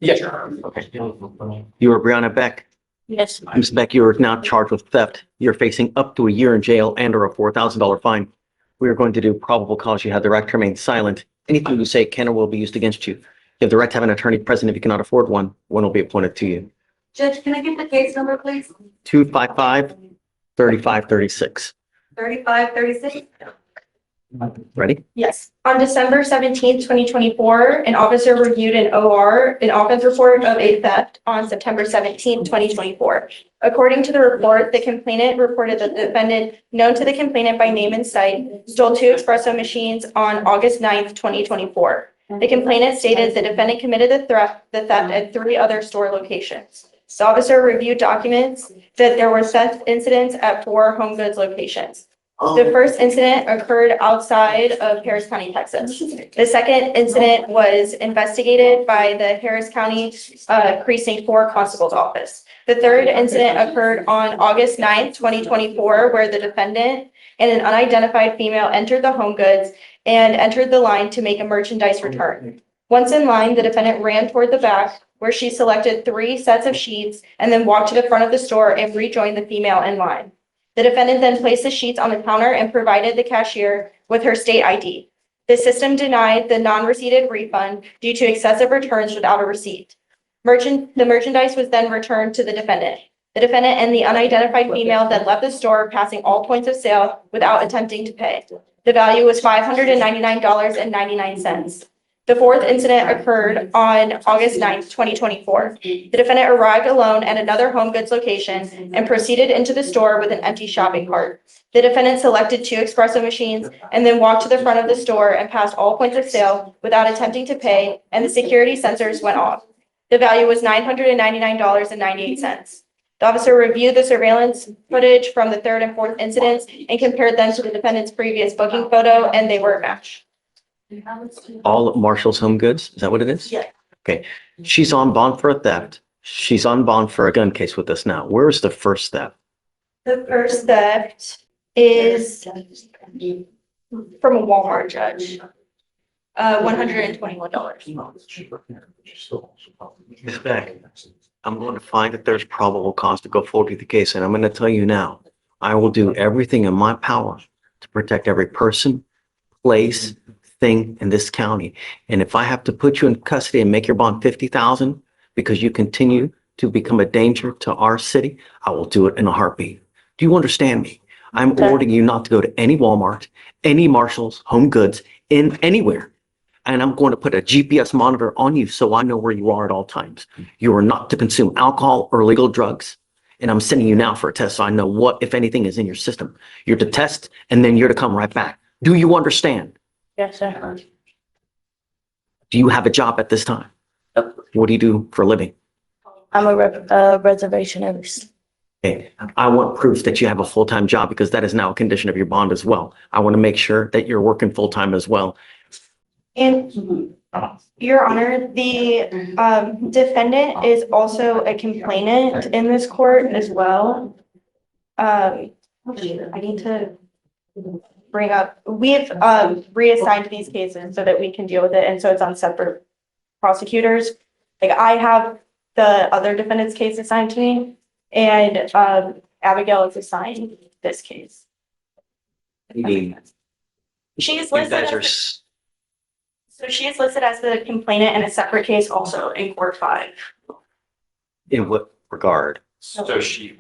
Yes, Your Honor. Okay. You are Brianna Beck. Yes. Ms. Beck, you are now charged with theft. You're facing up to a year in jail and or a $4,000 fine. We are going to do probable cause. You have the right to remain silent. Anything you say can or will be used against you. You have the right to have an attorney present. If you cannot afford one will be appointed to you. Judge, can I get the case number, please? 255-3536. 3536? Ready? Yes. On December 17th, 2024, an officer reviewed an offense report of a theft on September 17th, 2024. According to the report, the complainant reported that the defendant, known to the complainant by name and site, stole 2 espresso machines on August 9th, 2024. The complainant stated the defendant committed the theft at 3 other store locations. The officer reviewed documents that there were theft incidents at 4 HomeGoods locations. The first incident occurred outside of Harris County, Texas. The second incident was investigated by the Harris County Precinct 4 Constable's Office. The third incident occurred on August 9th, 2024, where the defendant and an unidentified female entered the HomeGoods and entered the line to make a merchandise return. Once in line, the defendant ran toward the back, where she selected 3 sets of sheets and then walked to the front of the store and rejoined the female in line. The defendant then placed the sheets on the counter and provided the cashier with her state ID. The system denied the non-receipted refund due to excessive returns without a receipt. The merchandise was then returned to the defendant. The defendant and the unidentified female then left the store, passing all points of sale without attempting to pay. The value was $599.99. The fourth incident occurred on August 9th, 2024. The defendant arrived alone at another HomeGoods location and proceeded into the store with an empty shopping cart. The defendant selected 2 espresso machines and then walked to the front of the store and passed all points of sale without attempting to pay, and the security sensors went off. The value was $999.98. The officer reviewed the surveillance footage from the third and fourth incidents and compared them to the defendant's previous booking photo, and they were a match. All Marshall's Home Goods. Is that what it is? Yeah. Okay. She's on bond for a theft. She's on bond for a gun case with us now. Where's the first theft? The first theft is from a Walmart judge. $121. Ms. Beck, I'm going to find that there's probable cause to go forward with the case, and I'm going to tell you now, I will do everything in my power to protect every person, place, thing in this county. And if I have to put you in custody and make your bond $50,000 because you continue to become a danger to our city, I will do it in a heartbeat. Do you understand me? I'm ordering you not to go to any Walmart, any Marshall's, Home Goods, in anywhere. And I'm going to put a GPS monitor on you so I know where you are at all times. You are not to consume alcohol or illegal drugs. And I'm sending you now for a test so I know what, if anything, is in your system. You're to test and then you're to come right back. Do you understand? Yes, sir. Do you have a job at this time? Nope. What do you do for a living? I'm a reservationist. Okay. I want proof that you have a full-time job because that is now a condition of your bond as well. I want to make sure that you're working full-time as well. And Your Honor, the defendant is also a complainant in this court as well. I need to bring up, we've reassigned these cases so that we can deal with it, and so it's on separate prosecutors. Like, I have the other defendant's case assigned to me, and Abigail is assigned this case. She is listed so she is listed as the complainant in a separate case also in Court 5. In what regard? So she,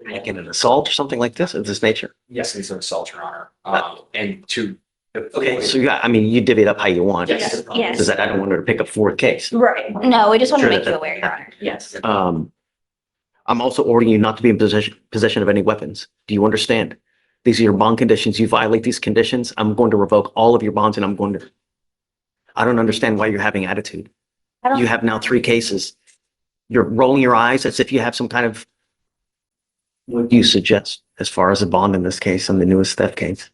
Like in an assault or something like this of this nature? yes, it's an assault, Your Honor. And to. Okay, so you divvy it up how you want. Yes. Yes. Because I don't want her to pick up 4th case. Right. No, we just want to Sure make you that- aware, Your Honor. Yes. I'm also ordering you not to be in possession of any weapons. Do you understand? These are your bond conditions. You violate these conditions, I'm going to revoke all of your bonds and I don't understand why you're having attitude. You have now 3 cases. You're rolling your eyes as if you have some kind of, what do you suggest as far as a bond in this case on the newest theft case?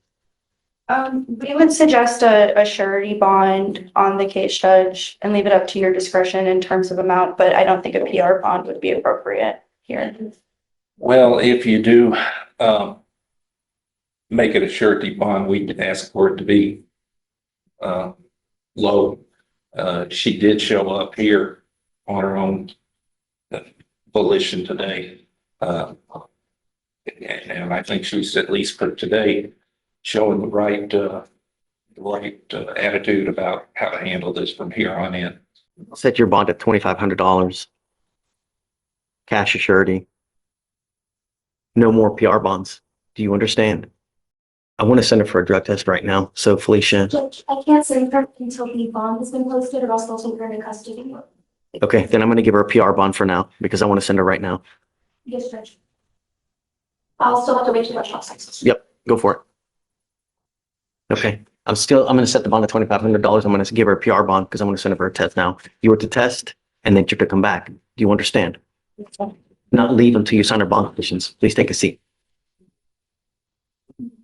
We would suggest a surety bond on the case, Judge, and leave it up to your discretion in terms of amount, but I don't think a PR bond would be appropriate here. Well, if you do make it a surety bond, we can ask for it to be low. She did show up here on her own volition today. And I think she's, at least for today, showing the right attitude about how to handle this from here on in. Set your bond at $2,500. Cash or surety. No more PR bonds. Do you understand? I want to send her for a drug test right now. So Felicia, Judge, I can't send her until the bond has been posted or else they'll take her into custody. okay, then I'm going to give her a PR bond for now because I want to send her right now. Yes, Judge. I'll still have to wait till the process. Yep, go for it. Okay, I'm going to set the bond at $2,500. I'm going to give her a PR bond because I'm going to send her for a test now. You were to test and then you're to come back. Do you understand? Not leave until you sign her bond conditions. Please take a seat.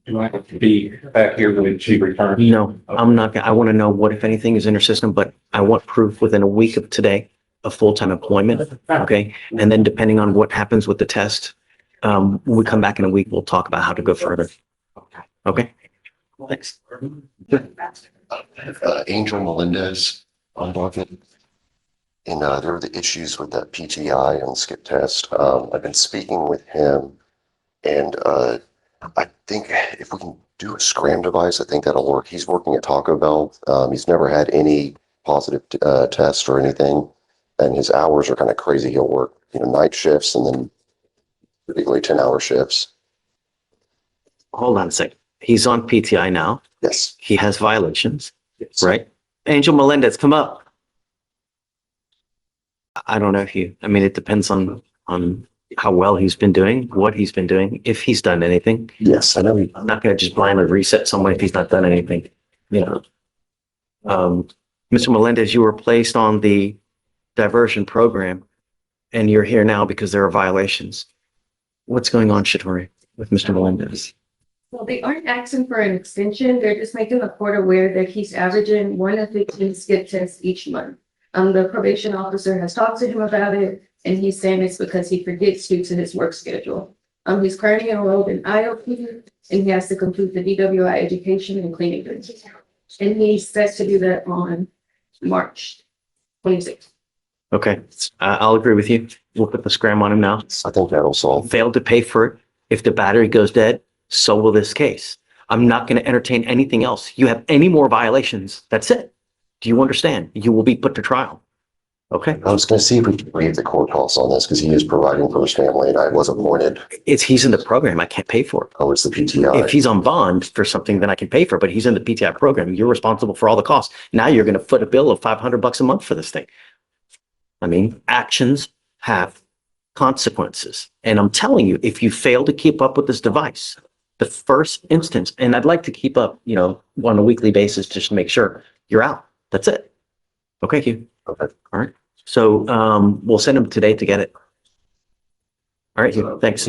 Do I have to be back here when she returns? No, I'm not. I want to know what, if anything, is in her system, but I want proof within a week of today of full-time employment. Okay. And then depending on what happens with the test, when we come back in a week, we'll talk about how to go further. Okay. Thanks. Angel Melendez on docket. And there were the issues with that PTI and skip test. I've been speaking with him, and I think if we can do a scram device, I think that'll work. He's working at Taco Bell. He's never had any positive test or anything, and his hours are kind of crazy. He'll work, night shifts and then particularly 10-hour shifts. Hold on a second. He's on PTI now. Yes. He has violations, right? Angel Melendez, come up. I don't know if it depends on how well he's been doing, what he's been doing, if he's done anything. Yes, I know. I'm not going to just blindly reset someone if he's not done anything, Mr. Melendez, you were placed on the diversion program and you're here now because there are violations. What's going on, Shatori, with Mr. Melendez? Well, they aren't asking for an extension. They're just making the court aware that he's averaging 1 to 15 skip tests each month. The probation officer has talked to him about it, and he's saying it's because he forgets due to his work schedule. He's currently enrolled in IOP, and he has to complete the DWI education and cleaning duties. And he's set to do that on March 26th. Okay, I'll agree with you. We'll put the scram on him now. I think that'll solve. Failed to pay for it. If the battery goes dead, so will this case. I'm not going to entertain anything else. You have any more violations, that's it. Do you understand? You will be put to trial. Okay? I was going to see if we could waive the court costs on this because he is providing for his family, and I was appointed. He's in the program. I can't pay for it. Oh, it's the PTI. If he's on bond for something, then I can pay for it, but he's in the PTI program. You're responsible for all the costs. Now you're going to foot a bill of $500 a month for this thing. Actions have consequences. And I'm telling you, if you fail to keep up with this device, the first instance, and I'd like to keep up, on a weekly basis, just to make sure you're out. That's it. Okay, Hugh. Okay. All right. So we'll send him today to get it. All right, Hugh. Thanks.